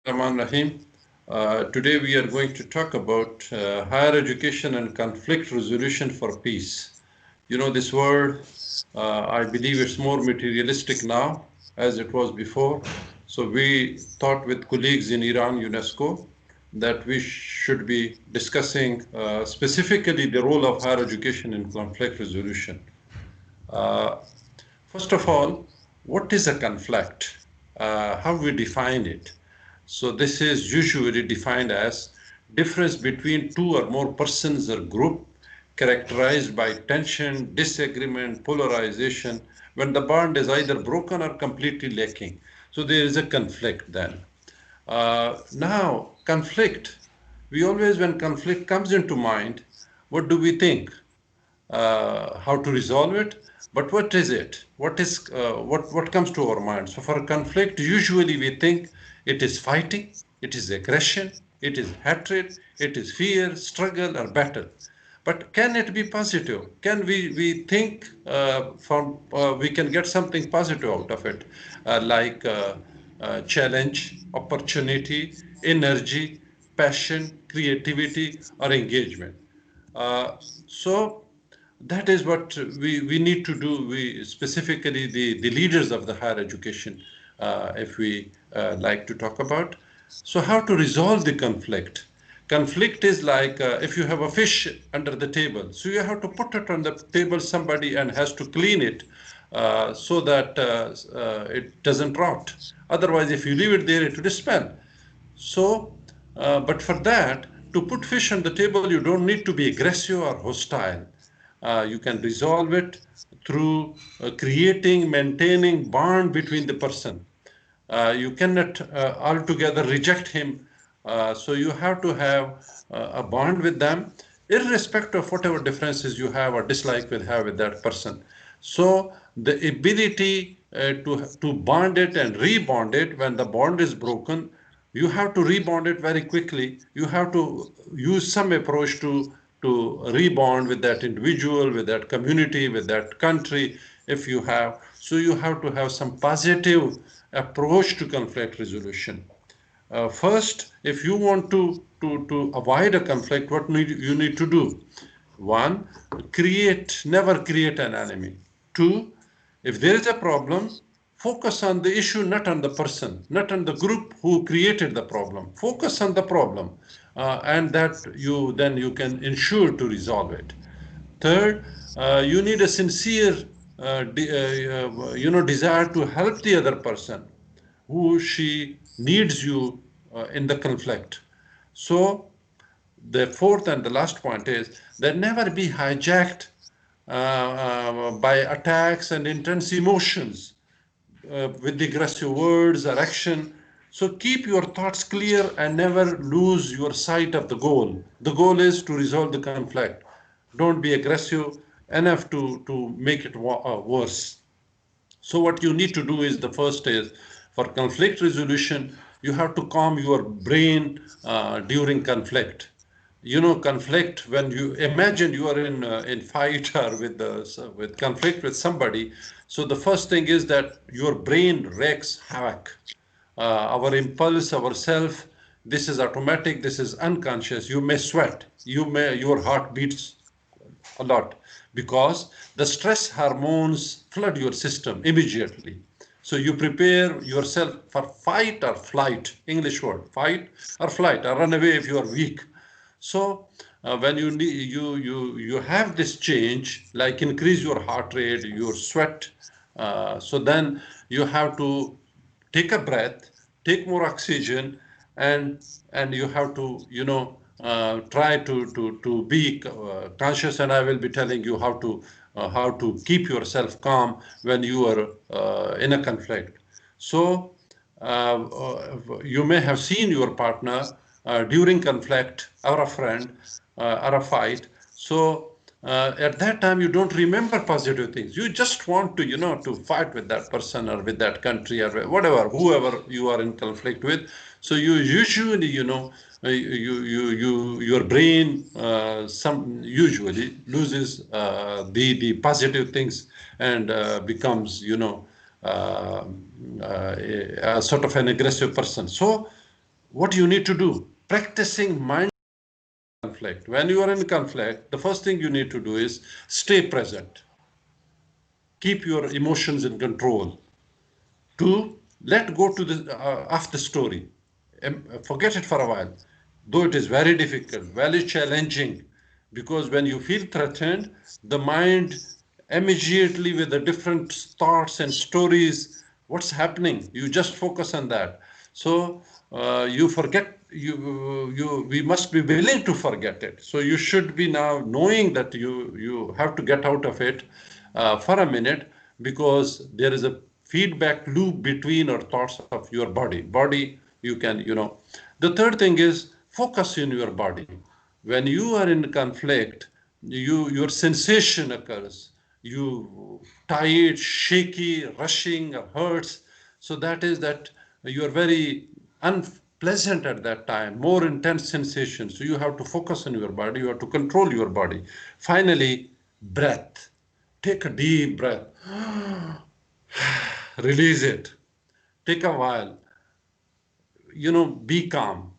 Rahman Rahim. Today we are going to talk about higher education and conflict resolution for peace. You know, this word, I believe it's more materialistic now as it was before. So we thought with colleagues in Iran, UNESCO, that we should be discussing specifically the role of higher education in conflict resolution. Uh, First of all, what is a conflict? How we define it? So this is usually defined as difference between two or more persons or group characterized by tension, disagreement, polarization, when the bond is either broken or completely lacking. So there is a conflict then. Now, conflict, we always, when conflict comes into mind, what do we think? How to resolve it, but what is it? What comes to our mind? So for conflict, usually we think it is fighting, it is aggression, it is hatred, it is fear, struggle, or battle. But can it be positive? Can we think we can get something positive out of it, like challenge, opportunity, energy, passion, creativity, or engagement? So that is what we need to do. We specifically the leaders of the higher education, if we like to talk about. So how to resolve the conflict? Conflict is like if you have a fish under the table, so you have to put it on the table. Somebody and has to clean it so that it doesn't rot. Otherwise, if you leave it there, it will smell. So, but for that, to put fish on the table, you don't need to be aggressive or hostile. You can resolve it through creating, maintaining bond between the person. You cannot altogether reject him. So you have to have a bond with them, irrespective of whatever differences you have or dislike will have with that person. So the ability to bond it and rebond it when the bond is broken, you have to rebond it very quickly. You have to use some approach to rebond with that individual, with that community, with that country, if you have. So you have to have some positive approach to conflict resolution. First, if you want to avoid a conflict, you need to do? One, never create an enemy. Two, if there is a problem, focus on the issue, not on the person, not on the group who created the problem. Focus on the problem, and that you can ensure to resolve it. Third, you need a sincere, desire to help the other person who she needs you in the conflict. So the fourth and the last point is that never be hijacked by attacks and intense emotions with aggressive words or action. So keep your thoughts clear and never lose your sight of the goal. The goal is to resolve the conflict. Don't be aggressive enough to make it worse. So what you need to do is the first is for conflict resolution, you have to calm your brain during conflict. You know, conflict, when you imagine you are in fight or with conflict with somebody, so the first thing is that your brain wreaks havoc. Our impulse, our self, this is automatic, this is unconscious. You may sweat, your heart beats a lot because the stress hormones flood your system immediately. So you prepare yourself for fight or flight, English word, fight or flight, or run away if you are weak. So when you have this change, like increase your heart rate, your sweat. So then you have to take a breath, take more oxygen, and you have to try to be conscious. And I will be telling you how to keep yourself calm when you are in a conflict. So you may have seen your partner during conflict or a friend or a fight. So at that time, you don't remember positive things. You just want to fight with that person or with that country or whatever, whoever you are in conflict with. So you usually, your brain some usually loses the positive things and becomes, a sort of an aggressive person. So What you need to do? Practicing mind conflict. When you are in conflict, the first thing you need to do is stay present. Keep your emotions in control. Two, let go to the of the story. Forget it for a while. Though it is very difficult, very challenging, because when you feel threatened, the mind immediately with the different thoughts and stories, what's happening? You just focus on that. So you forget. We must be willing to forget it. So you should be now knowing that you have to get out of it for a minute, because there is a feedback loop between our thoughts of your body. You can, the third thing is focus in your body. When you are in conflict, your sensation occurs, you tired, shaky, rushing, or hurts. So that is that you are very unpleasant at that time, more intense sensations. So you have to focus on your body, you have to control your body. Finally, breath. Take a deep breath, release it. Take a while, be calm.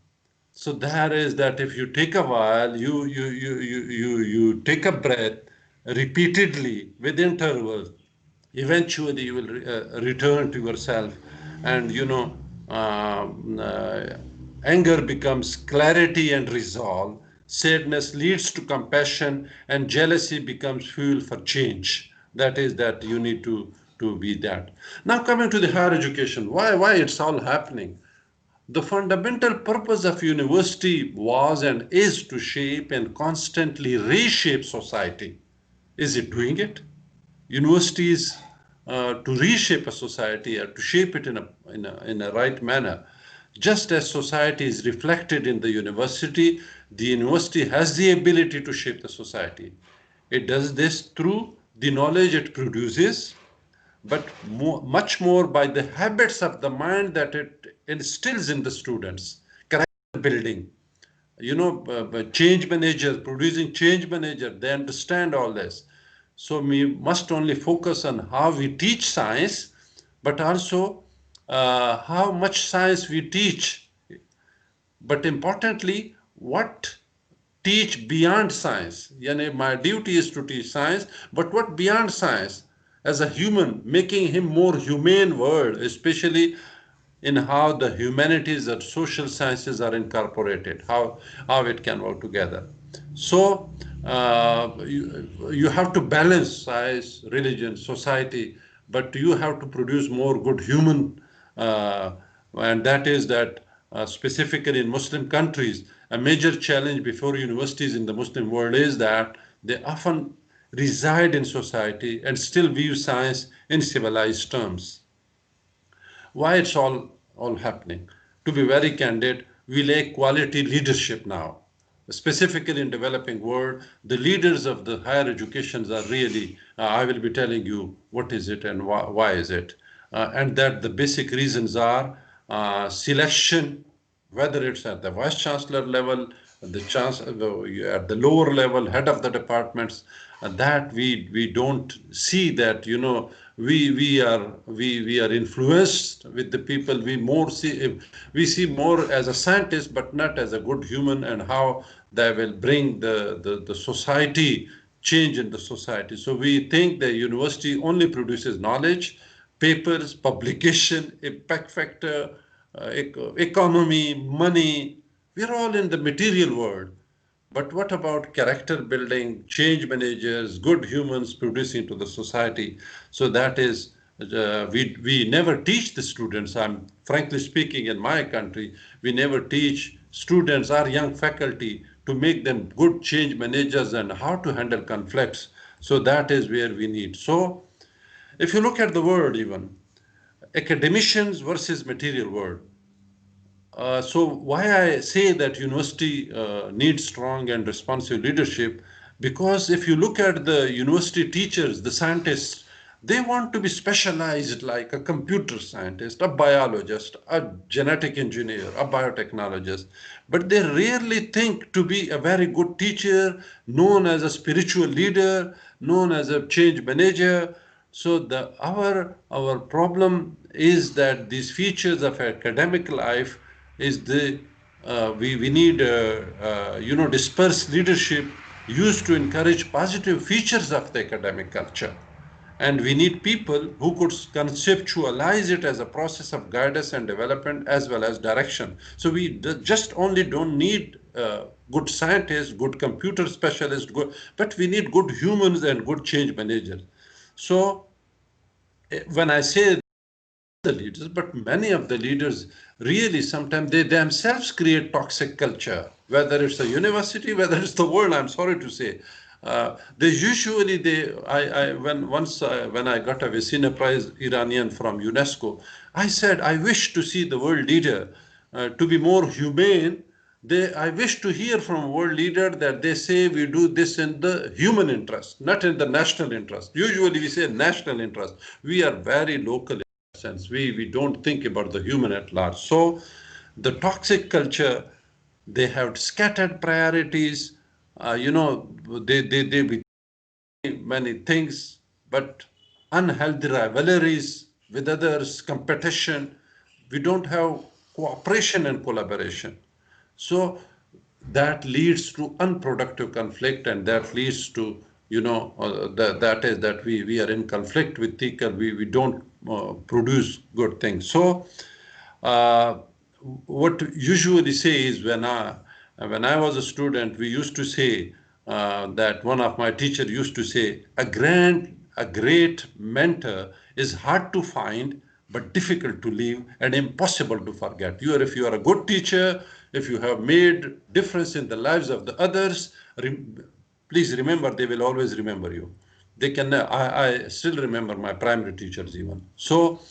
So that is that if you take a while, you take a breath repeatedly with intervals, eventually you will return to yourself, and anger becomes clarity and resolve, sadness leads to compassion, and jealousy becomes fuel for change. That is that you need to be that. Now coming to the higher education, why it's all happening. The fundamental purpose of university was and is to shape and constantly reshape society. Is it doing it? Universities, to reshape a society or to shape it in a right manner. Just as society is reflected in the university has the ability to shape the society. It does this through the knowledge it produces, but much more by the habits of the mind that it instills in the students. Character building, change managers, producing change manager, they understand all this. So we must only focus on how we teach science, but also how much science we teach, but importantly, what teach beyond science. Yani my duty is to teach science, but what beyond science? As a human, making him more humane world, especially in how the humanities and social sciences are incorporated, how it can work together. So you have to balance science, religion, society, but you have to produce more good human, uh, and that is that specifically in Muslim countries, a major challenge before universities in the Muslim world is that they often reside in society and still view science in civilized terms. Why it's all happening? To be very candid, we lack quality leadership now. Specifically in developing world, the leaders of the higher educations are really, I will be telling you what is it and why is it. And that the basic reasons are selection, whether it's at the vice chancellor level, at the lower level, head of the departments, that we don't see that, we are influenced with the people. We see more as a scientist, but not as a good human, and how they will bring the society change in the society. So we think the university only produces knowledge, papers, publication, impact factor, economy, money. We're all in the material world. But what about character building, change managers, good humans producing to the society? So that is, we never teach the students. I'm frankly speaking, in my country, we never teach students, our young faculty, to make them good change managers and how to handle conflicts. So that is where we need. So if you look at the world, even academicians versus material world. So why I say that university needs strong and responsive leadership, because if you look at the university teachers, the scientists, they want to be specialized like a computer scientist, a biologist, a genetic engineer, a biotechnologist, but they rarely think to be a very good teacher, known as a spiritual leader, known as a change manager. So our problem is that these features of academic life is we need dispersed leadership used to encourage positive features of the academic culture. And we need people who could conceptualize it as a process of guidance and development as well as direction. So we just only don't need good scientists, good computer specialists, but we need good humans and good change managers. So when I say the leaders, but many of the leaders really sometimes they themselves create toxic culture, whether it's a university, whether it's the world. I'm sorry to say, they usually I when once when I got a Vesina Prize Iranian from UNESCO, I said I wish to see the world leader to be more humane. I wish to hear from a world leader that they say we do this in the human interest, not in the national interest. Usually we say national interest. We are very local sense. We don't think about the human at large. So the toxic culture, they have scattered priorities. They be many things, but unhealthy rivalries with others, competition. We don't have cooperation and collaboration. So that leads to unproductive conflict, and that leads to that is that we are in conflict with thinker. We don't produce good things. So uh, what usually say is when I was a student, we used to say that one of my teachers used to say, a great mentor is hard to find, but difficult to leave and impossible to forget. If you are a good teacher, if you have made difference in the lives of the others, please remember they will always remember you. They can. I still remember my primary teachers even. So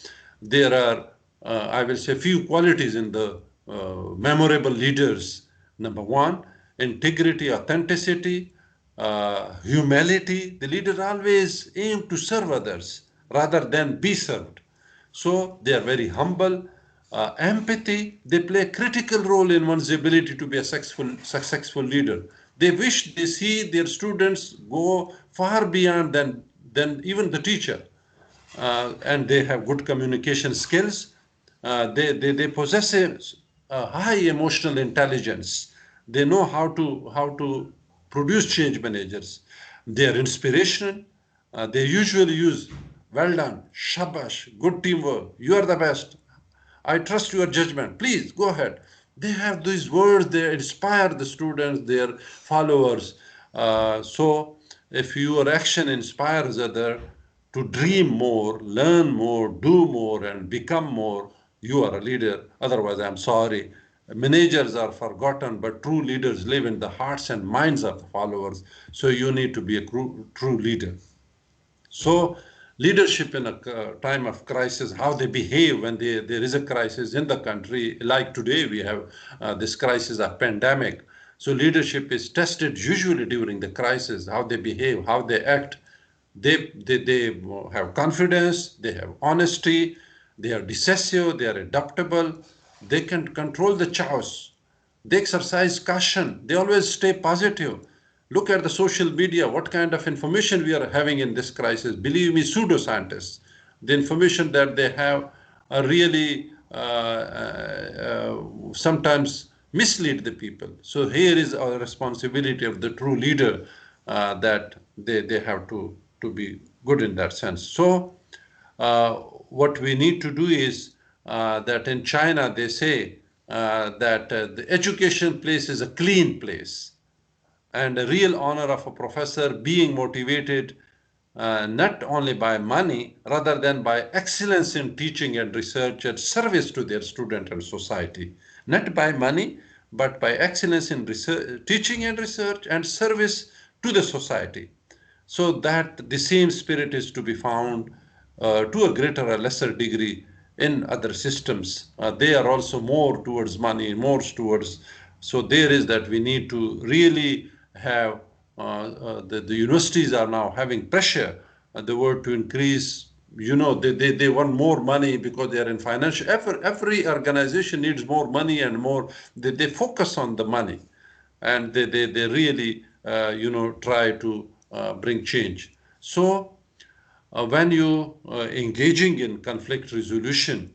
there are, I will say, few qualities in the memorable leaders. Number one, integrity, authenticity, humility. The leader always aim to serve others rather than be served. So they are very humble. Empathy, they play a critical role in one's ability to be a successful leader. They wish they see their students go far beyond than even the teacher. And they have good communication skills. They possess a high emotional intelligence. They know how to produce change managers. They are inspirational. They usually use well done, shabash, good teamwork, you are the best. I trust your judgment. Please go ahead. They have these words, they inspire the students, their followers. So, if your action inspires others to dream more, learn more, do more, and become more, you are a leader. Otherwise, I'm sorry. Managers are forgotten, but true leaders live in the hearts and minds of the followers. So, you need to be a true leader. So, leadership in a time of crisis, how they behave when there is a crisis in the country, like today we have this crisis of pandemic. So, leadership is tested usually during the crisis, how they behave, how they act. They have confidence, they have honesty, they are decisive, they are adaptable, they can control the chaos, they exercise caution, they always stay positive. Look at the social media, what kind of information we are having in this crisis. Believe me, pseudoscientists, the information that they have are really sometimes mislead the people. So here is our responsibility of the true leader, that they have to be good in that sense. So uh, what we need to do is that in China they say that the education place is a clean place, and a real honor of a professor being motivated not only by money, rather than by excellence in teaching and research and service to their student and society. Not by money, but by excellence in research, teaching and research and service to the society. So that the same spirit is to be found to a greater or lesser degree in other systems. They are also more towards money, more towards. So there is that we need to really have the universities are now having pressure, the word to increase. They want more money because they are in financial. Every organization needs more money and more. They focus on the money, and they really try to bring change. So when you engaging in conflict resolution,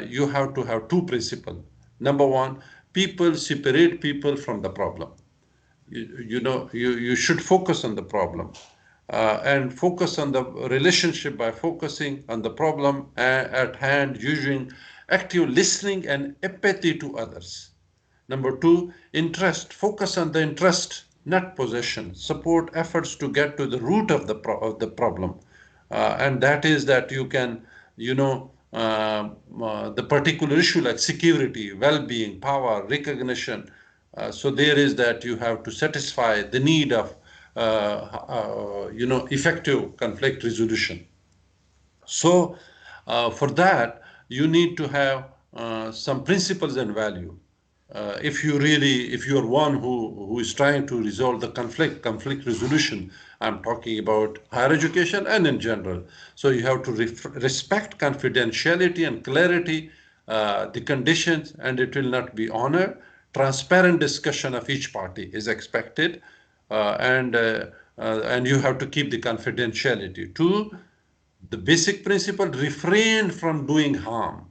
you have to have two principles. Number one, people separate people from the problem. You should focus on the problem, and focus on the relationship by focusing on the problem at hand, using active listening and empathy to others. Number two, interest. Focus on the interest, not possession. Support efforts to get to the root of the problem, and that is that you can, the particular issue like security, well-being, power, recognition. So there is that you have to satisfy the need of, effective conflict resolution. So, for that, you need to have some principles and value. If you are one who is trying to resolve the conflict resolution, I'm talking about higher education and in general. So you have to respect confidentiality and clarity, the conditions, and it will not be honored. Transparent discussion of each party is expected, and you have to keep the confidentiality. Two, the basic principle, refrain from doing harm.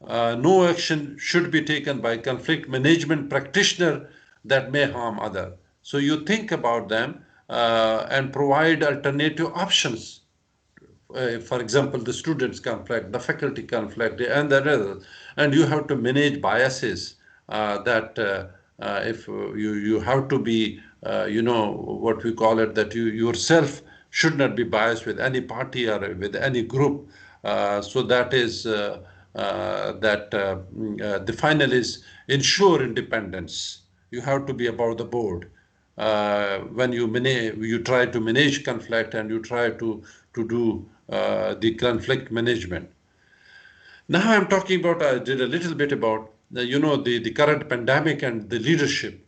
No action should be taken by conflict management practitioner that may harm other. So you think about them, and provide alternative options. For example, the students conflict, the faculty conflict, and the others. And you have to manage biases, that if you have to be, what we call it, that you yourself should not be biased with any party or with any group. So that is the final is ensure independence. You have to be above the board. When you try to manage conflict, and you try to do the conflict management. Now I'm talking about, I did a little bit about the current pandemic and the leadership.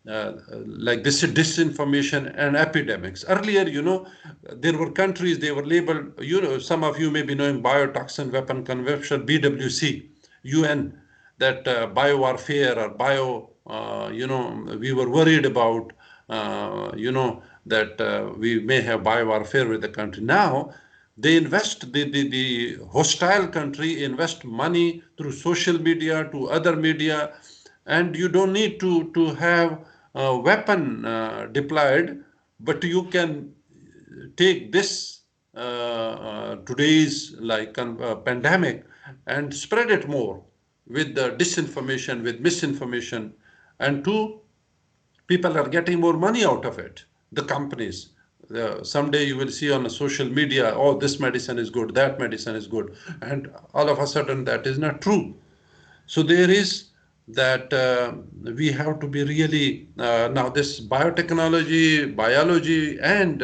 Like this disinformation and epidemics. Earlier, there were countries, they were labeled, some of you may be knowing biotoxin weapon convention, BWC, UN, that biowarfare or we were worried about, that we may have biowarfare with the country. Now, they invest, the hostile country invest money through social media to other media, and you don't need to have a weapon deployed, but you can take this today's like pandemic and spread it more with the disinformation, with misinformation, and two, people are getting more money out of it. The companies. Someday you will see on social media, oh, this medicine is good, that medicine is good, and all of a sudden that is not true. So there is that we have to be really now this biotechnology, biology, and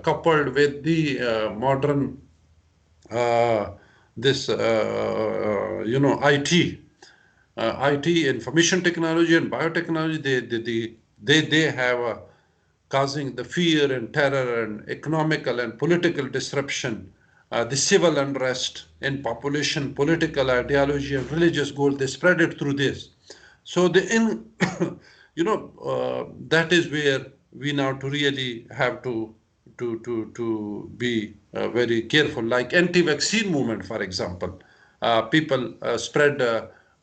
coupled with the modern this IT, IT, information technology, and biotechnology. They have causing the fear and terror and economical and political disruption, the civil unrest in population, political ideology, and religious goal. They spread it through this. So that is where we now to really have to be very careful. Like anti-vaccine movement, for example, people spread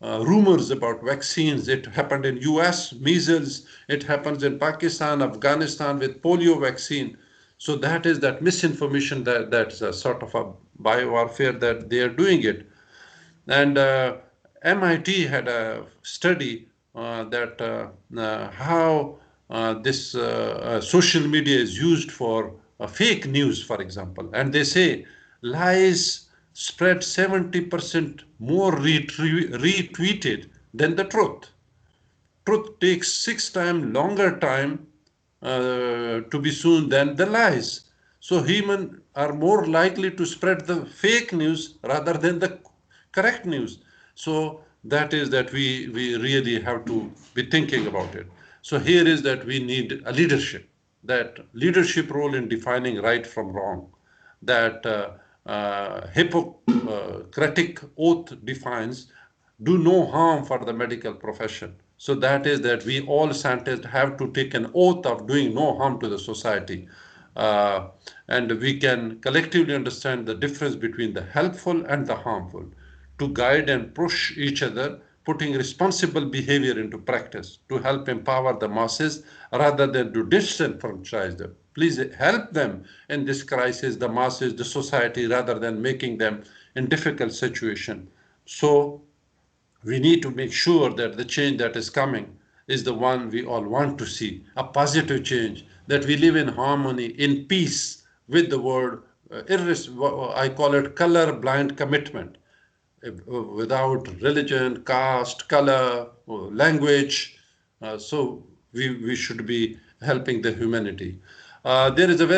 rumors about vaccines. It happened in U.S. measles. It happens in Pakistan, Afghanistan with polio vaccine. So that is that misinformation, that's a sort of a biowarfare that they are doing it. And MIT had a study that how this social media is used for fake news, for example. And they say lies spread 70% more retweeted than the truth. Truth takes 6 times longer time to be soon than the lies. So humans are more likely to spread the fake news rather than the correct news. So that is that we really have to be thinking about it. So here is that we need a leadership, that leadership role in defining right from wrong, that Hippocratic oath defines do no harm for the medical profession. So that is that we all scientists have to take an oath of doing no harm to the society. Uh, and we can collectively understand the difference between the helpful and the harmful. to guide and push each other, putting responsible behavior into practice to help empower the masses rather than to disenfranchise them. Please help them in this crisis, the masses, the society, rather than making them in difficult situation. So we need to make sure that the change that is coming is the one we all want to see, a positive change, that we live in harmony, in peace with the world. I call it color blind commitment, without religion, caste, color, language. So we should be helping the humanity. There is a very